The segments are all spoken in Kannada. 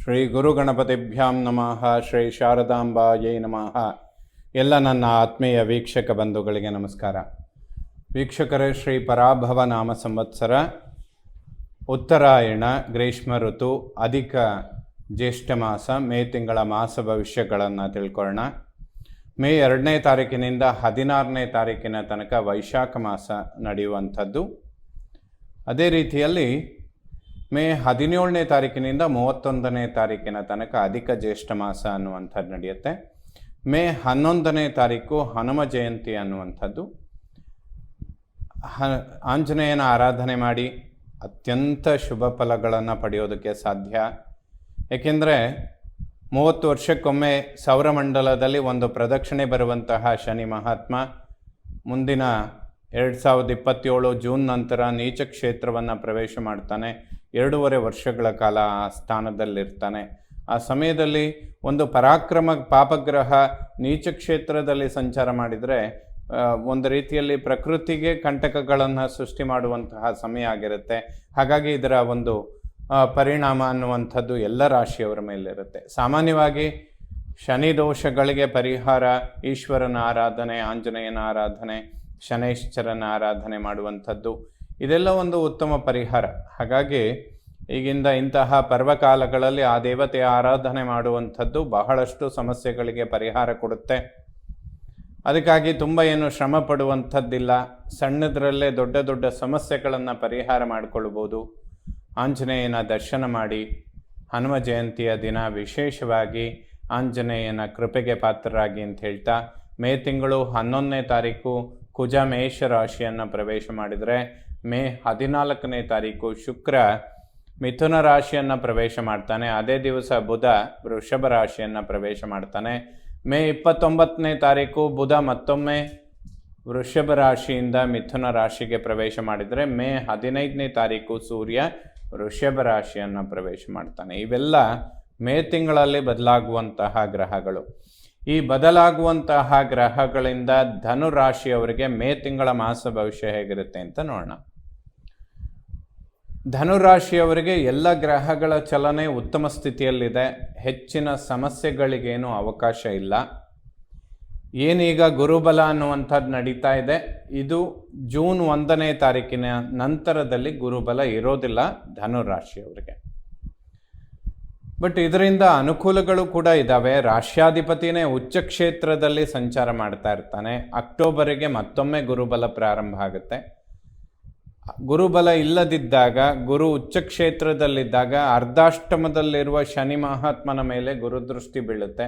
ಶ್ರೀ ಗುರುಗಣಪತಿಭ್ಯಾಂ ನಮಃ. ಶ್ರೀ ಶಾರದಾಂಬಾಯೈ ನಮಃ. ಎಲ್ಲ ನನ್ನ ಆತ್ಮೀಯ ವೀಕ್ಷಕ ಬಂಧುಗಳಿಗೆ ನಮಸ್ಕಾರ. ವೀಕ್ಷಕರೇ, ಶ್ರೀ ಪರಾಭವ ನಾಮ ಸಂವತ್ಸರ, ಉತ್ತರಾಯಣ, ಗ್ರೀಷ್ಮ ಋತು, ಅಧಿಕ ಜ್ಯೇಷ್ಠ ಮಾಸ, ಮೇ ತಿಂಗಳ ಮಾಸ ಭವಿಷ್ಯಗಳನ್ನು ತಿಳ್ಕೊಳ್ಳೋಣ. ಮೇ 2ನೇ ತಾರೀಕಿನಿಂದ 16ನೇ ತಾರೀಕಿನ ತನಕ ವೈಶಾಖ ಮಾಸ ನಡೆಯುವಂಥದ್ದು. ಅದೇ ರೀತಿಯಲ್ಲಿ ಮೇ 17ನೇ ತಾರೀಕಿನಿಂದ 31ನೇ ತಾರೀಕಿನ ತನಕ ಅಧಿಕ ಜ್ಯೇಷ್ಠ ಮಾಸ ಅನ್ನುವಂಥದ್ದು ನಡೆಯುತ್ತೆ. ಮೇ 11ನೇ ತಾರೀಕು ಹನುಮ ಜಯಂತಿ ಅನ್ನುವಂಥದ್ದು. ಆಂಜನೇಯನ ಆರಾಧನೆ ಮಾಡಿ ಅತ್ಯಂತ ಶುಭ ಫಲಗಳನ್ನು ಪಡೆಯೋದಕ್ಕೆ ಸಾಧ್ಯ. ಏಕೆಂದರೆ 30 ವರ್ಷಕ್ಕೊಮ್ಮೆ ಸೌರಮಂಡಲದಲ್ಲಿ ಒಂದು ಪ್ರದಕ್ಷಿಣೆ ಬರುವಂತಹ ಶನಿ ಮಹಾತ್ಮ ಮುಂದಿನ 2027 ಜೂನ್ ನಂತರ ನೀಚ ಕ್ಷೇತ್ರವನ್ನು ಪ್ರವೇಶ ಮಾಡ್ತಾನೆ. 2.5 ವರ್ಷಗಳ ಕಾಲ ಆ ಸ್ಥಾನದಲ್ಲಿರ್ತಾನೆ. ಆ ಸಮಯದಲ್ಲಿ ಒಂದು ಪರಾಕ್ರಮ ಪಾಪಗ್ರಹ ನೀಚ ಕ್ಷೇತ್ರದಲ್ಲಿ ಸಂಚಾರ ಮಾಡಿದರೆ ಒಂದು ರೀತಿಯಲ್ಲಿ ಪ್ರಕೃತಿಗೆ ಕಂಟಕಗಳನ್ನು ಸೃಷ್ಟಿ ಮಾಡುವಂತಹ ಸಮಯ ಆಗಿರುತ್ತೆ. ಹಾಗಾಗಿ ಇದರ ಒಂದು ಪರಿಣಾಮ ಅನ್ನುವಂಥದ್ದು ಎಲ್ಲ ರಾಶಿಯವರ ಮೇಲಿರುತ್ತೆ. ಸಾಮಾನ್ಯವಾಗಿ ಶನಿ ದೋಷಗಳಿಗೆ ಪರಿಹಾರ ಈಶ್ವರನ ಆರಾಧನೆ, ಆಂಜನೇಯನ ಆರಾಧನೆ, ಶನೈಶ್ಚರನ ಆರಾಧನೆ ಮಾಡುವಂಥದ್ದು, ಇದೆಲ್ಲ ಒಂದು ಉತ್ತಮ ಪರಿಹಾರ. ಹಾಗಾಗಿ ಈಗಿಂದ ಇಂತಹ ಪರ್ವಕಾಲಗಳಲ್ಲಿ ಆ ದೇವತೆಯ ಆರಾಧನೆ ಮಾಡುವಂಥದ್ದು ಬಹಳಷ್ಟು ಸಮಸ್ಯೆಗಳಿಗೆ ಪರಿಹಾರ ಕೊಡುತ್ತೆ. ಅದಕ್ಕಾಗಿ ತುಂಬ ಏನು ಶ್ರಮ ಪಡುವಂಥದ್ದಿಲ್ಲ. ಸಣ್ಣದರಲ್ಲೇ ದೊಡ್ಡ ದೊಡ್ಡ ಸಮಸ್ಯೆಗಳನ್ನು ಪರಿಹಾರ ಮಾಡಿಕೊಳ್ಬೋದು. ಆಂಜನೇಯನ ದರ್ಶನ ಮಾಡಿ ಹನುಮ ಜಯಂತಿಯ ದಿನ ವಿಶೇಷವಾಗಿ ಆಂಜನೇಯನ ಕೃಪೆಗೆ ಪಾತ್ರರಾಗಿ ಅಂತ ಹೇಳ್ತಾ, ಮೇ ತಿಂಗಳು 11ನೇ ತಾರೀಕು ಕುಜ ಮೇಷ ರಾಶಿಯನ್ನು ಪ್ರವೇಶ ಮಾಡಿದರೆ, ಮೇ 14ನೇ ತಾರೀಕು ಶುಕ್ರ ಮಿಥುನ ರಾಶಿಯನ್ನು ಪ್ರವೇಶ ಮಾಡ್ತಾನೆ. ಅದೇ ದಿವಸ ಬುಧ ವೃಷಭ ರಾಶಿಯನ್ನು ಪ್ರವೇಶ ಮಾಡ್ತಾನೆ. ಮೇ 29ನೇ ತಾರೀಕು ಬುಧ ಮತ್ತೊಮ್ಮೆ ವೃಷಭ ರಾಶಿಯಿಂದ ಮಿಥುನ ರಾಶಿಗೆ ಪ್ರವೇಶ ಮಾಡಿದರೆ, ಮೇ 15ನೇ ತಾರೀಕು ಸೂರ್ಯ ವೃಷಭ ರಾಶಿಯನ್ನು ಪ್ರವೇಶ ಮಾಡ್ತಾನೆ. ಇವೆಲ್ಲ ಮೇ ತಿಂಗಳಲ್ಲಿ ಬದಲಾಗುವಂತಹ ಗ್ರಹಗಳು. ಈ ಬದಲಾಗುವಂತಹ ಗ್ರಹಗಳಿಂದ ಧನು ರಾಶಿಯವರಿಗೆ ಮೇ ತಿಂಗಳ ಮಾಸ ಭವಿಷ್ಯ ಹೇಗಿರುತ್ತೆ ಅಂತ ನೋಡೋಣ. ಧನುರಾಶಿಯವರಿಗೆ ಎಲ್ಲ ಗ್ರಹಗಳ ಚಲನೆ ಉತ್ತಮ ಸ್ಥಿತಿಯಲ್ಲಿದೆ. ಹೆಚ್ಚಿನ ಸಮಸ್ಯೆಗಳಿಗೇನು ಅವಕಾಶ ಇಲ್ಲ. ಏನೀಗ ಗುರುಬಲ ಅನ್ನುವಂಥದ್ದು ನಡೀತಾ ಇದೆ, ಇದು ಜೂನ್ 1ನೇ ತಾರೀಕಿನ ನಂತರದಲ್ಲಿ ಗುರುಬಲ ಇರೋದಿಲ್ಲ ಧನುರಾಶಿಯವರಿಗೆ. ಬಟ್ ಇದರಿಂದ ಅನುಕೂಲಗಳು ಕೂಡ ಇದ್ದಾವೆ. ರಾಶ್ಯಾಧಿಪತಿನೇ ಉಚ್ಚ ಕ್ಷೇತ್ರದಲ್ಲಿ ಸಂಚಾರ ಮಾಡ್ತಾ ಇರ್ತಾನೆ. ಅಕ್ಟೋಬರಿಗೆ ಮತ್ತೊಮ್ಮೆ ಗುರುಬಲ ಪ್ರಾರಂಭ ಆಗುತ್ತೆ. ಗುರುಬಲ ಇಲ್ಲದಿದ್ದಾಗ, ಗುರು ಉಚ್ಚ ಕ್ಷೇತ್ರದಲ್ಲಿದ್ದಾಗ ಅರ್ಧಾಷ್ಟಮದಲ್ಲಿರುವ ಶನಿ ಮಹಾತ್ಮನ ಮೇಲೆ ಗುರುದೃಷ್ಟಿ ಬೀಳುತ್ತೆ.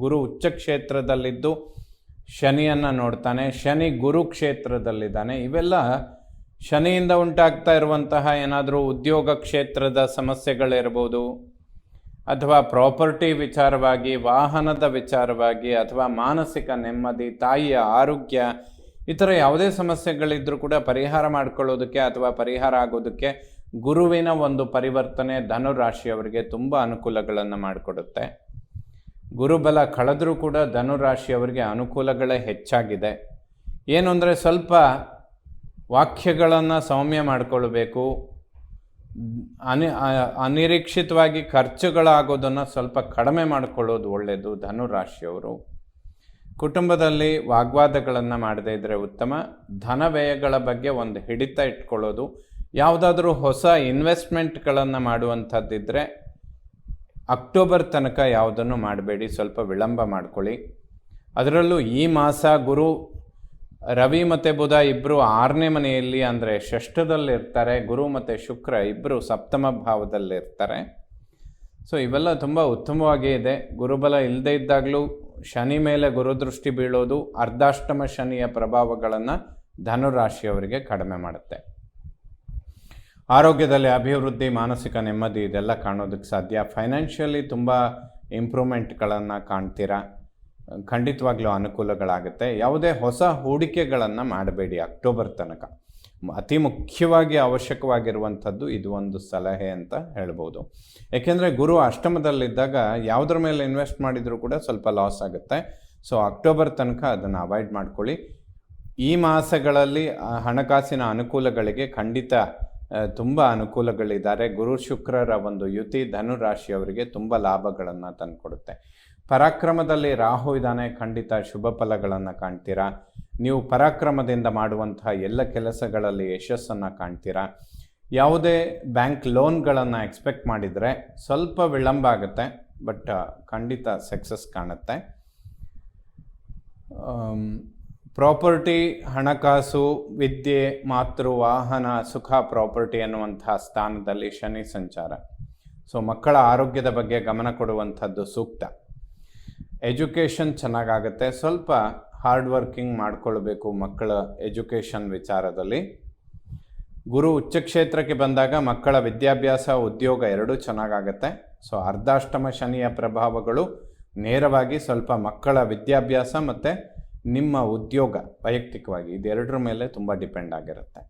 ಗುರು ಉಚ್ಚ ಕ್ಷೇತ್ರದಲ್ಲಿದ್ದು ಶನಿಯನ್ನು ನೋಡ್ತಾನೆ. ಶನಿ ಗುರು ಕ್ಷೇತ್ರದಲ್ಲಿದ್ದಾನೆ. ಇವೆಲ್ಲ ಶನಿಯಿಂದ ಉಂಟಾಗ್ತಾ ಇರುವಂತಹ ಏನಾದರೂ ಉದ್ಯೋಗ ಕ್ಷೇತ್ರದ ಸಮಸ್ಯೆಗಳಿರ್ಬೋದು, ಅಥವಾ ಪ್ರಾಪರ್ಟಿ ವಿಚಾರವಾಗಿ, ವಾಹನದ ವಿಚಾರವಾಗಿ, ಅಥವಾ ಮಾನಸಿಕ ನೆಮ್ಮದಿ, ತಾಯಿಯ ಆರೋಗ್ಯ, ಈ ಥರ ಯಾವುದೇ ಸಮಸ್ಯೆಗಳಿದ್ರೂ ಕೂಡ ಪರಿಹಾರ ಮಾಡ್ಕೊಳ್ಳೋದಕ್ಕೆ ಅಥವಾ ಪರಿಹಾರ ಆಗೋದಕ್ಕೆ ಗುರುವಿನ ಒಂದು ಪರಿವರ್ತನೆ ಧನುರಾಶಿಯವರಿಗೆ ತುಂಬ ಅನುಕೂಲಗಳನ್ನು ಮಾಡಿಕೊಡುತ್ತೆ. ಗುರುಬಲ ಕಳೆದರೂ ಕೂಡ ಧನುರಾಶಿಯವರಿಗೆ ಅನುಕೂಲಗಳೇ ಹೆಚ್ಚಾಗಿದೆ. ಏನು ಅಂದರೆ ಸ್ವಲ್ಪ ವಾಕ್ಯಗಳನ್ನು ಸೌಮ್ಯ ಮಾಡಿಕೊಳ್ಬೇಕು. ಅನಿರೀಕ್ಷಿತವಾಗಿ ಖರ್ಚುಗಳಾಗೋದನ್ನು ಸ್ವಲ್ಪ ಕಡಿಮೆ ಮಾಡಿಕೊಳ್ಳೋದು ಒಳ್ಳೆಯದು. ಧನುರಾಶಿಯವರು ಕುಟುಂಬದಲ್ಲಿ ವಾಗ್ವಾದಗಳನ್ನು ಮಾಡದೇ ಇದ್ದರೆ ಉತ್ತಮ. ಧನ ವ್ಯಯಗಳ ಬಗ್ಗೆ ಒಂದು ಹಿಡಿತ ಇಟ್ಕೊಳ್ಳೋದು. ಯಾವುದಾದ್ರೂ ಹೊಸ ಇನ್ವೆಸ್ಟ್ಮೆಂಟ್ಗಳನ್ನು ಮಾಡುವಂಥದ್ದಿದ್ದರೆ ಅಕ್ಟೋಬರ್ ತನಕ ಯಾವುದನ್ನು ಮಾಡಬೇಡಿ, ಸ್ವಲ್ಪ ವಿಳಂಬ ಮಾಡ್ಕೊಳ್ಳಿ. ಅದರಲ್ಲೂ ಈ ಮಾಸ ಗುರು, ರವಿ ಮತ್ತು ಬುಧ ಇಬ್ಬರು 6ನೇ ಮನೆಯಲ್ಲಿ ಅಂದರೆ ಷಷ್ಠದಲ್ಲಿರ್ತಾರೆ. ಗುರು ಮತ್ತು ಶುಕ್ರ ಇಬ್ಬರು ಸಪ್ತಮ ಭಾವದಲ್ಲಿರ್ತಾರೆ. ಸೊ ಇವೆಲ್ಲ ತುಂಬ ಉತ್ತಮವಾಗಿ ಇದೆ. ಗುರುಬಲ ಇಲ್ಲದೇ ಇದ್ದಾಗಲೂ ಶನಿ ಮೇಲೆ ಗುರುದೃಷ್ಟಿ ಬೀಳೋದು ಅರ್ಧಾಷ್ಟಮ ಶನಿಯ ಪ್ರಭಾವಗಳನ್ನು ಧನುರಾಶಿಯವರಿಗೆ ಕಡಿಮೆ ಮಾಡುತ್ತೆ. ಆರೋಗ್ಯದಲ್ಲಿ ಅಭಿವೃದ್ಧಿ, ಮಾನಸಿಕ ನೆಮ್ಮದಿ ಇದೆಲ್ಲ ಕಾಣೋದಕ್ಕೆ ಸಾಧ್ಯ. ಫೈನಾನ್ಷಿಯಲಿ ತುಂಬ ಇಂಪ್ರೂವ್ಮೆಂಟ್ಗಳನ್ನು ಕಾಣ್ತೀರಾ. ಖಂಡಿತವಾಗ್ಲೂ ಅನುಕೂಲಗಳಾಗುತ್ತೆ. ಯಾವುದೇ ಹೊಸ ಹೂಡಿಕೆಗಳನ್ನು ಮಾಡಬೇಡಿ ಅಕ್ಟೋಬರ್ ತನಕ. ಅತಿ ಮುಖ್ಯವಾಗಿ ಅವಶ್ಯಕವಾಗಿರುವಂಥದ್ದು ಇದು ಒಂದು ಸಲಹೆ ಅಂತ ಹೇಳ್ಬೋದು. ಏಕೆಂದರೆ ಗುರು ಅಷ್ಟಮದಲ್ಲಿದ್ದಾಗ ಯಾವುದ್ರ ಮೇಲೆ ಇನ್ವೆಸ್ಟ್ ಮಾಡಿದರೂ ಕೂಡ ಸ್ವಲ್ಪ ಲಾಸ್ ಆಗುತ್ತೆ. ಸೊ ಅಕ್ಟೋಬರ್ ತನಕ ಅದನ್ನು ಅವಾಯ್ಡ್ ಮಾಡ್ಕೊಳ್ಳಿ. ಈ ಮಾಸಗಳಲ್ಲಿ ಹಣಕಾಸಿನ ಅನುಕೂಲಗಳಿಗೆ ಖಂಡಿತ ತುಂಬ ಅನುಕೂಲಗಳಿದ್ದಾರೆ. ಗುರು ಶುಕ್ರರ ಒಂದು ಯುತಿ ಧನುರಾಶಿಯವರಿಗೆ ತುಂಬ ಲಾಭಗಳನ್ನು ತಂದುಕೊಡುತ್ತೆ. ಪರಾಕ್ರಮದಲ್ಲಿ ರಾಹು ಇದ್ದಾನೆ, ಖಂಡಿತ ಶುಭ ಫಲಗಳನ್ನು ಕಾಣ್ತೀರಾ. ನೀವು ಪರಾಕ್ರಮದಿಂದ ಮಾಡುವಂತಹ ಎಲ್ಲ ಕೆಲಸಗಳಲ್ಲಿ ಯಶಸ್ಸನ್ನು ಕಾಣ್ತೀರಾ. ಯಾವುದೇ ಬ್ಯಾಂಕ್ ಲೋನ್ಗಳನ್ನು ಎಕ್ಸ್ಪೆಕ್ಟ್ ಮಾಡಿದರೆ ಸ್ವಲ್ಪ ವಿಳಂಬ ಆಗುತ್ತೆ, ಬಟ್ ಖಂಡಿತ ಸಕ್ಸಸ್ ಕಾಣುತ್ತೆ. ಪ್ರಾಪರ್ಟಿ, ಹಣಕಾಸು, ವಿದ್ಯೆ, ಮಾತೃ, ವಾಹನ, ಸುಖ, ಪ್ರಾಪರ್ಟಿ ಅನ್ನುವಂತಹ ಸ್ಥಾನದಲ್ಲಿ ಶನಿ ಸಂಚಾರ. ಸೊ ಮಕ್ಕಳ ಆರೋಗ್ಯದ ಬಗ್ಗೆ ಗಮನ ಕೊಡುವಂಥದ್ದು ಸೂಕ್ತ. ಎಜುಕೇಷನ್ ಚೆನ್ನಾಗಾಗುತ್ತೆ. ಸ್ವಲ್ಪ ಹಾರ್ಡ್ ವರ್ಕಿಂಗ್ ಮಾಡಿಕೊಳ್ಬೇಕು ಮಕ್ಕಳ ಎಜುಕೇಷನ್ ವಿಚಾರದಲ್ಲಿ. ಗುರು ಉಚ್ಚ ಕ್ಷೇತ್ರಕ್ಕೆ ಬಂದಾಗ ಮಕ್ಕಳ ವಿದ್ಯಾಭ್ಯಾಸ, ಉದ್ಯೋಗ ಎರಡೂ ಚೆನ್ನಾಗಾಗುತ್ತೆ. ಸೊ ಅರ್ಧಾಷ್ಟಮ ಶನಿಯ ಪ್ರಭಾವಗಳು ನೇರವಾಗಿ ಸ್ವಲ್ಪ ಮಕ್ಕಳ ವಿದ್ಯಾಭ್ಯಾಸ ಮತ್ತು ನಿಮ್ಮ ಉದ್ಯೋಗ ವೈಯಕ್ತಿಕವಾಗಿ ಇದೆರಡರ ಮೇಲೆ ತುಂಬ ಡಿಪೆಂಡ್ ಆಗಿರುತ್ತೆ.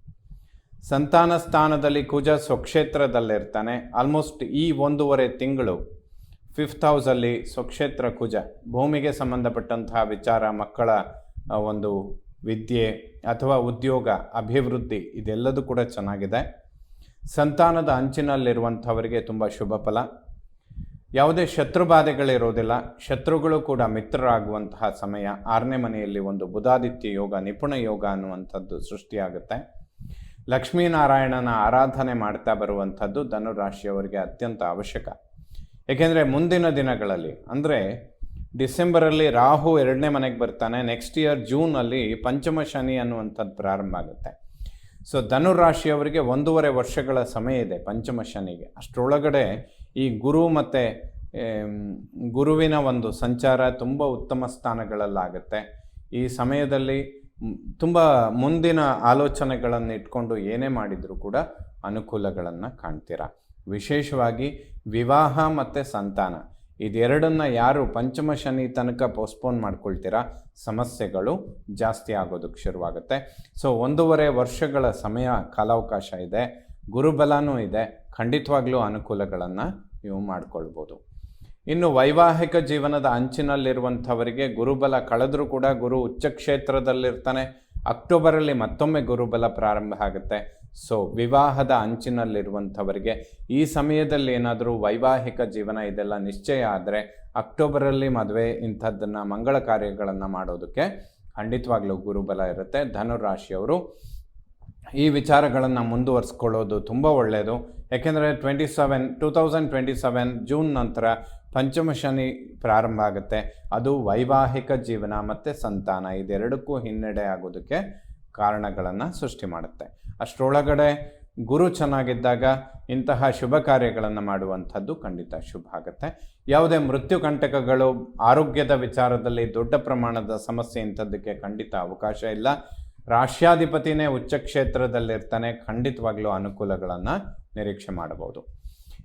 ಸಂತಾನ ಸ್ಥಾನದಲ್ಲಿ ಕುಜ ಸ್ವಕ್ಷೇತ್ರದಲ್ಲಿರ್ತಾನೆ. ಆಲ್ಮೋಸ್ಟ್ ಈ 1.5 ತಿಂಗಳು 5th ಹೌಸಲ್ಲಿ ಸ್ವಕ್ಷೇತ್ರ ಕುಜ, ಭೂಮಿಗೆ ಸಂಬಂಧಪಟ್ಟಂತಹ ವಿಚಾರ, ಮಕ್ಕಳ ಒಂದು ವಿದ್ಯೆ ಅಥವಾ ಉದ್ಯೋಗ, ಅಭಿವೃದ್ಧಿ ಇದೆಲ್ಲದೂ ಕೂಡ ಚೆನ್ನಾಗಿದೆ. ಸಂತಾನದ ಅಂಚಿನಲ್ಲಿರುವಂಥವರಿಗೆ ತುಂಬ ಶುಭ ಫಲ. ಯಾವುದೇ ಶತ್ರುಬಾಧೆಗಳಿರೋದಿಲ್ಲ. ಶತ್ರುಗಳು ಕೂಡ ಮಿತ್ರರಾಗುವಂತಹ ಸಮಯ. 6ನೇ ಮನೆಯಲ್ಲಿ ಒಂದು ಬುಧಾದಿತ್ಯ ಯೋಗ, ನಿಪುಣ ಯೋಗ ಅನ್ನುವಂಥದ್ದು ಸೃಷ್ಟಿಯಾಗುತ್ತೆ. ಲಕ್ಷ್ಮೀನಾರಾಯಣನ ಆರಾಧನೆ ಮಾಡ್ತಾ ಬರುವಂಥದ್ದು ಧನುರಾಶಿಯವರಿಗೆ ಅತ್ಯಂತ ಅವಶ್ಯಕ. ಏಕೆಂದರೆ ಮುಂದಿನ ದಿನಗಳಲ್ಲಿ ಅಂದರೆ ಡಿಸೆಂಬರಲ್ಲಿ ರಾಹು 2ನೇ ಮನೆಗೆ ಬರ್ತಾನೆ. ನೆಕ್ಸ್ಟ್ ಇಯರ್ ಜೂನಲ್ಲಿ ಪಂಚಮ ಶನಿ ಅನ್ನುವಂಥದ್ದು ಪ್ರಾರಂಭ ಆಗುತ್ತೆ. ಸೊ ಧನುರಾಶಿಯವರಿಗೆ 1.5 ವರ್ಷಗಳ ಸಮಯ ಇದೆ ಪಂಚಮ ಶನಿಗೆ. ಅಷ್ಟರೊಳಗಡೆ ಈ ಗುರು ಮತ್ತು ಗುರುವಿನ ಒಂದು ಸಂಚಾರ ತುಂಬ ಉತ್ತಮ ಸ್ಥಾನಗಳಲ್ಲಾಗುತ್ತೆ. ಈ ಸಮಯದಲ್ಲಿ ತುಂಬ ಮುಂದಿನ ಆಲೋಚನೆಗಳನ್ನು ಇಟ್ಕೊಂಡು ಏನೇ ಮಾಡಿದರೂ ಕೂಡ ಅನುಕೂಲಗಳನ್ನು ಕಾಣ್ತೀರಾ. ವಿಶೇಷವಾಗಿ ವಿವಾಹ ಮತ್ತು ಸಂತಾನ ಇದೆರಡನ್ನು ಯಾರು ಪಂಚಮ ಶನಿ ತನಕ ಪೋಸ್ಟ್ಪೋನ್ ಮಾಡ್ಕೊಳ್ತೀರಾ ಸಮಸ್ಯೆಗಳು ಜಾಸ್ತಿ ಆಗೋದಕ್ಕೆ ಶುರುವಾಗುತ್ತೆ. ಸೊ 1.5 ವರ್ಷಗಳ ಸಮಯ ಕಾಲಾವಕಾಶ ಇದೆ. ಗುರುಬಲನೂ ಇದೆ. ಖಂಡಿತವಾಗ್ಲೂ ಅನುಕೂಲಗಳನ್ನು ನೀವು ಮಾಡಿಕೊಳ್ಬೋದು. ಇನ್ನು ವೈವಾಹಿಕ ಜೀವನದ ಅಂಚಿನಲ್ಲಿರುವಂಥವರಿಗೆ ಗುರುಬಲ ಕಳೆದರೂ ಕೂಡ ಗುರು ಉಚ್ಚ ಕ್ಷೇತ್ರದಲ್ಲಿರ್ತಾನೆ. ಅಕ್ಟೋಬರಲ್ಲಿ ಮತ್ತೊಮ್ಮೆ ಗುರುಬಲ ಪ್ರಾರಂಭ ಆಗುತ್ತೆ. ಸೊ ವಿವಾಹದ ಅಂಚಿನಲ್ಲಿರುವಂಥವರಿಗೆ ಈ ಸಮಯದಲ್ಲಿ ಏನಾದರೂ ವೈವಾಹಿಕ ಜೀವನ ಇದೆಲ್ಲ ನಿಶ್ಚಯ ಆದರೆ ಅಕ್ಟೋಬರಲ್ಲಿ ಮದುವೆ ಇಂಥದ್ದನ್ನು ಮಂಗಳ ಕಾರ್ಯಗಳನ್ನು ಮಾಡೋದಕ್ಕೆ ಖಂಡಿತವಾಗ್ಲೂ ಗುರುಬಲ ಇರುತ್ತೆ. ಧನುರಾಶಿಯವರು ಈ ವಿಚಾರಗಳನ್ನು ಮುಂದುವರಿಸ್ಕೊಳ್ಳೋದು ತುಂಬ ಒಳ್ಳೆಯದು. ಯಾಕೆಂದರೆ 2027 ಜೂನ್ ನಂತರ ಪಂಚಮ ಶನಿ ಪ್ರಾರಂಭ ಆಗುತ್ತೆ. ಅದು ವೈವಾಹಿಕ ಜೀವನ ಮತ್ತು ಸಂತಾನ ಇದೆರಡಕ್ಕೂ ಹಿನ್ನಡೆ ಆಗೋದಕ್ಕೆ ಕಾರಣಗಳನ್ನು ಸೃಷ್ಟಿ ಮಾಡುತ್ತೆ. ಅಷ್ಟರೊಳಗಡೆ ಗುರು ಚೆನ್ನಾಗಿದ್ದಾಗ ಇಂತಹ ಶುಭ ಕಾರ್ಯಗಳನ್ನು ಮಾಡುವಂಥದ್ದು ಖಂಡಿತ ಶುಭ ಆಗುತ್ತೆ. ಯಾವುದೇ ಮೃತ್ಯು ಕಂಟಕಗಳು, ಆರೋಗ್ಯದ ವಿಚಾರದಲ್ಲಿ ದೊಡ್ಡ ಪ್ರಮಾಣದ ಸಮಸ್ಯೆ ಇಂಥದ್ದಕ್ಕೆ ಖಂಡಿತ ಅವಕಾಶ ಇಲ್ಲ. ರಾಶ್ಯಾಧಿಪತಿನೇ ಉಚ್ಚ ಕ್ಷೇತ್ರದಲ್ಲಿರ್ತಾನೆ. ಖಂಡಿತವಾಗ್ಲೂ ಅನುಕೂಲಗಳನ್ನು ನಿರೀಕ್ಷೆ ಮಾಡಬಹುದು.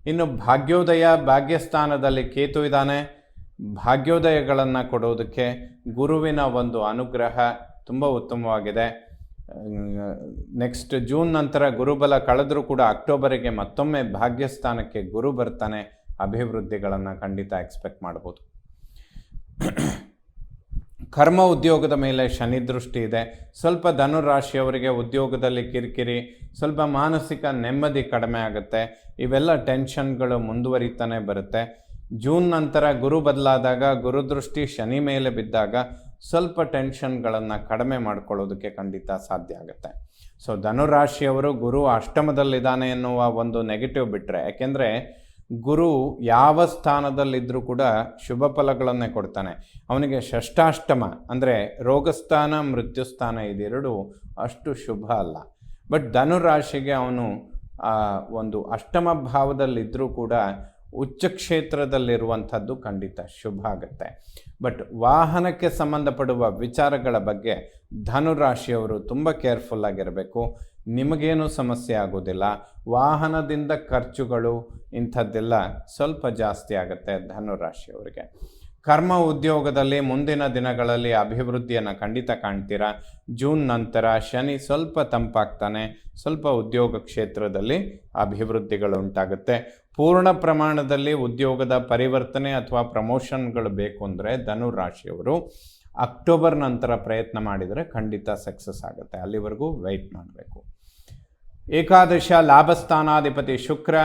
ಇನ್ನು ಭಾಗ್ಯೋದಯ, ಭಾಗ್ಯಸ್ಥಾನದಲ್ಲಿ ಕೇತು ಇದ್ದಾನೆ. ಭಾಗ್ಯೋದಯಗಳನ್ನು ಕೊಡೋದಕ್ಕೆ ಗುರುವಿನ ಒಂದು ಅನುಗ್ರಹ ತುಂಬ ಉತ್ತಮವಾಗಿದೆ. ನೆಕ್ಸ್ಟ್ ಜೂನ್ ನಂತರ ಗುರುಬಲ ಕಳೆದರೂ ಕೂಡ ಅಕ್ಟೋಬರಿಗೆ ಮತ್ತೊಮ್ಮೆ ಭಾಗ್ಯಸ್ಥಾನಕ್ಕೆ ಗುರು ಬರ್ತಾನೆ. ಅಭಿವೃದ್ಧಿಗಳನ್ನು ಖಂಡಿತ ಎಕ್ಸ್ಪೆಕ್ಟ್ ಮಾಡ್ಬೋದು. ಕರ್ಮ ಉದ್ಯೋಗದ ಮೇಲೆ ಶನಿ ದೃಷ್ಟಿ ಇದೆ. ಸ್ವಲ್ಪ ಧನುರಾಶಿಯವರಿಗೆ ಉದ್ಯೋಗದಲ್ಲಿ ಕಿರಿಕಿರಿ, ಸ್ವಲ್ಪ ಮಾನಸಿಕ ನೆಮ್ಮದಿ ಕಡಿಮೆ ಆಗುತ್ತೆ. ಇವೆಲ್ಲ ಟೆನ್ಷನ್ಗಳು ಮುಂದುವರಿತಾನೆ ಬರುತ್ತೆ. ಜೂನ್ ನಂತರ ಗುರು ಬದಲಾದಾಗ, ಗುರುದೃಷ್ಟಿ ಶನಿ ಮೇಲೆ ಬಿದ್ದಾಗ ಸ್ವಲ್ಪ ಟೆನ್ಷನ್ಗಳನ್ನು ಕಡಿಮೆ ಮಾಡ್ಕೊಳ್ಳೋದಕ್ಕೆ ಖಂಡಿತ ಸಾಧ್ಯ ಆಗುತ್ತೆ. ಸೊ ಧನುರಾಶಿಯವರು ಗುರು ಅಷ್ಟಮದಲ್ಲಿದ್ದಾನೆ ಎನ್ನುವ ಒಂದು ನೆಗೆಟಿವ್ ಬಿಟ್ಟರೆ, ಯಾಕೆಂದರೆ ಗುರು ಯಾವ ಸ್ಥಾನದಲ್ಲಿದ್ದರೂ ಕೂಡ ಶುಭ ಫಲಗಳನ್ನೇ ಕೊಡ್ತಾನೆ. ಅವನಿಗೆ ಷಷ್ಠಾಷ್ಟಮ ಅಂದರೆ ರೋಗಸ್ಥಾನ, ಮೃತ್ಯುಸ್ಥಾನ ಇದೆರಡು ಅಷ್ಟು ಶುಭ ಅಲ್ಲ. ಬಟ್ ಧನುರಾಶಿಗೆ ಅವನು ಒಂದು ಅಷ್ಟಮ ಭಾವದಲ್ಲಿದ್ದರೂ ಕೂಡ ಉಚ್ಚ ಕ್ಷೇತ್ರದಲ್ಲಿರುವಂಥದ್ದು ಖಂಡಿತ ಶುಭ ಆಗುತ್ತೆ. ಬಟ್ ವಾಹನಕ್ಕೆ ಸಂಬಂಧಪಡುವ ವಿಚಾರಗಳ ಬಗ್ಗೆ ಧನುರಾಶಿಯವರು ತುಂಬ ಕೇರ್ಫುಲ್ ಆಗಿರಬೇಕು. ನಿಮಗೇನು ಸಮಸ್ಯೆ ಆಗೋದಿಲ್ಲ. ವಾಹನದಿಂದ ಖರ್ಚುಗಳು ಇಂಥದ್ದೆಲ್ಲ ಸ್ವಲ್ಪ ಜಾಸ್ತಿ ಆಗುತ್ತೆ ಧನುರಾಶಿಯವರಿಗೆ. ಕರ್ಮ ಉದ್ಯೋಗದಲ್ಲಿ ಮುಂದಿನ ದಿನಗಳಲ್ಲಿ ಅಭಿವೃದ್ಧಿಯನ್ನು ಖಂಡಿತ ಕಾಣ್ತೀರಾ. ಜೂನ್ ನಂತರ ಶನಿ ಸ್ವಲ್ಪ ತಂಪಾಗ್ತಾನೆ. ಸ್ವಲ್ಪ ಉದ್ಯೋಗ ಕ್ಷೇತ್ರದಲ್ಲಿ ಅಭಿವೃದ್ಧಿಗಳು ಉಂಟಾಗುತ್ತೆ. ಪೂರ್ಣ ಪ್ರಮಾಣದಲ್ಲಿ ಉದ್ಯೋಗದ ಪರಿವರ್ತನೆ ಅಥವಾ ಪ್ರಮೋಷನ್ಗಳು ಬೇಕು ಅಂದರೆ ಧನುರಾಶಿಯವರು ಅಕ್ಟೋಬರ್ ನಂತರ ಪ್ರಯತ್ನ ಮಾಡಿದರೆ ಖಂಡಿತ ಸಕ್ಸಸ್ ಆಗುತ್ತೆ. ಅಲ್ಲಿವರೆಗೂ ವೆಯ್ಟ್ ಮಾಡಬೇಕು. ಏಕಾದಶ ಲಾಭಸ್ಥಾನಾಧಿಪತಿ ಶುಕ್ರ,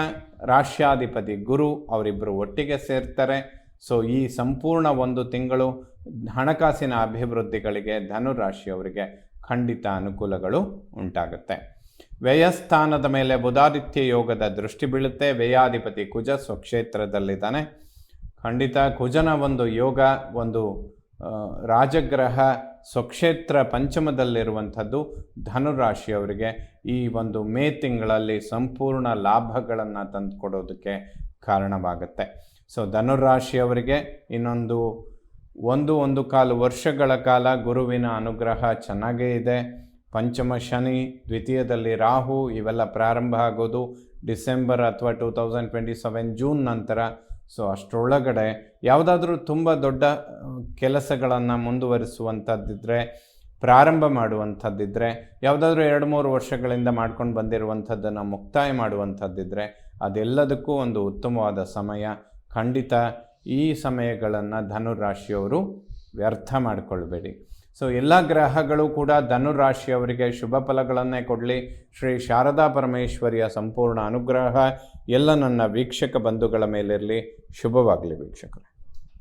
ರಾಶ್ಯಾಧಿಪತಿ ಗುರು ಅವರಿಬ್ಬರು ಒಟ್ಟಿಗೆ ಸೇರ್ತಾರೆ. ಸೊ ಈ ಸಂಪೂರ್ಣ ಒಂದು ತಿಂಗಳು ಹಣಕಾಸಿನ ಅಭಿವೃದ್ಧಿಗಳಿಗೆ ಧನುರಾಶಿಯವರಿಗೆ ಖಂಡಿತ ಅನುಕೂಲಗಳು ಉಂಟಾಗುತ್ತೆ. ವ್ಯಯಸ್ಥಾನದ ಮೇಲೆ ಬುಧಾದಿತ್ಯ ಯೋಗದ ದೃಷ್ಟಿ ಬೀಳುತ್ತೆ. ವ್ಯಯಾಧಿಪತಿ ಕುಜ ಸ್ವಕ್ಷೇತ್ರದಲ್ಲಿದ್ದಾನೆ. ಖಂಡಿತ ಕುಜನ ಒಂದು ಯೋಗ, ಒಂದು ರಾಜಗ್ರಹ ಸ್ವಕ್ಷೇತ್ರ ಪಂಚಮದಲ್ಲಿರುವಂಥದ್ದು ಧನುರಾಶಿಯವರಿಗೆ ಈ ಒಂದು ಮೇ ತಿಂಗಳಲ್ಲಿ ಸಂಪೂರ್ಣ ಲಾಭಗಳನ್ನು ತಂದುಕೊಡೋದಕ್ಕೆ ಕಾರಣವಾಗುತ್ತೆ. ಸೊ ಧನುರಾಶಿಯವರಿಗೆ ಇನ್ನೊಂದು 1.25 ವರ್ಷಗಳ ಕಾಲ ಗುರುವಿನ ಅನುಗ್ರಹ ಚೆನ್ನಾಗೇ ಇದೆ. ಪಂಚಮ ಶನಿ, ದ್ವಿತೀಯದಲ್ಲಿ ರಾಹು ಇವೆಲ್ಲ ಪ್ರಾರಂಭ ಆಗೋದು ಡಿಸೆಂಬರ್ ಅಥವಾ 2027 ಜೂನ್ ನಂತರ. ಸೊ ಅಷ್ಟರೊಳಗಡೆ ಯಾವುದಾದ್ರೂ ತುಂಬ ದೊಡ್ಡ ಕೆಲಸಗಳನ್ನು ಮುಂದುವರಿಸುವಂಥದ್ದಿದ್ದರೆ, ಪ್ರಾರಂಭ ಮಾಡುವಂಥದ್ದಿದ್ದರೆ, ಯಾವುದಾದ್ರೂ 2-3 ವರ್ಷಗಳಿಂದ ಮಾಡ್ಕೊಂಡು ಬಂದಿರುವಂಥದ್ದನ್ನು ಮುಕ್ತಾಯ ಮಾಡುವಂಥದ್ದಿದ್ದರೆ ಅದೆಲ್ಲದಕ್ಕೂ ಒಂದು ಉತ್ತಮವಾದ ಸಮಯ. ಖಂಡಿತ ಈ ಸಮಯಗಳನ್ನು ಧನುರಾಶಿಯವರು ವ್ಯರ್ಥ ಮಾಡಿಕೊಳ್ಬೇಡಿ. ಸೊ ಎಲ್ಲ ಗ್ರಹಗಳು ಕೂಡ ಧನುರಾಶಿಯವರಿಗೆ ಶುಭ ಫಲಗಳನ್ನೇ ಕೊಡಲಿ. ಶ್ರೀ ಶಾರದಾ ಪರಮೇಶ್ವರಿಯ ಸಂಪೂರ್ಣ ಅನುಗ್ರಹ ಎಲ್ಲ ನನ್ನ ವೀಕ್ಷಕ ಬಂಧುಗಳ ಮೇಲಿರಲಿ. ಶುಭವಾಗಲಿ ವೀಕ್ಷಕರೇ.